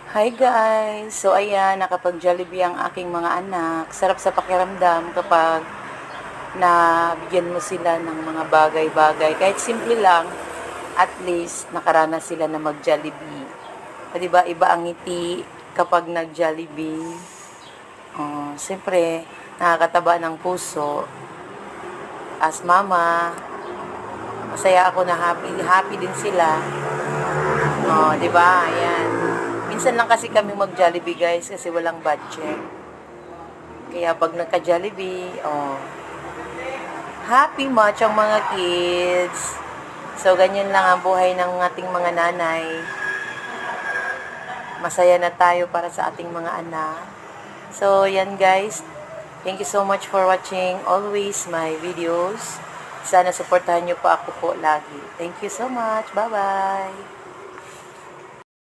Hi guys! So ayan, nakapag-Jollibee ang aking mga anak. Sarap sa pakiramdam kapag nabigyan mo sila ng mga bagay-bagay. Kahit simple lang, at least nakaranas sila na mag-Jollibee. O diba, iba ang ngiti kapag nag-Jollibee. Siyempre, nakakataba ng puso. As mama, masaya ako na happy din sila. Diba? Ayan. Minsan lang kasi kami mag-Jollibee guys kasi walang budget. Kaya pag nagka-Jollibee, happy much ang mga kids. So, ganyan lang ang buhay ng ating mga nanay. Masaya na tayo para sa ating mga anak. So, yan guys. Thank you so much for watching always my videos. Sana supportahan nyo po ako po lagi. Thank you so much. Bye-bye.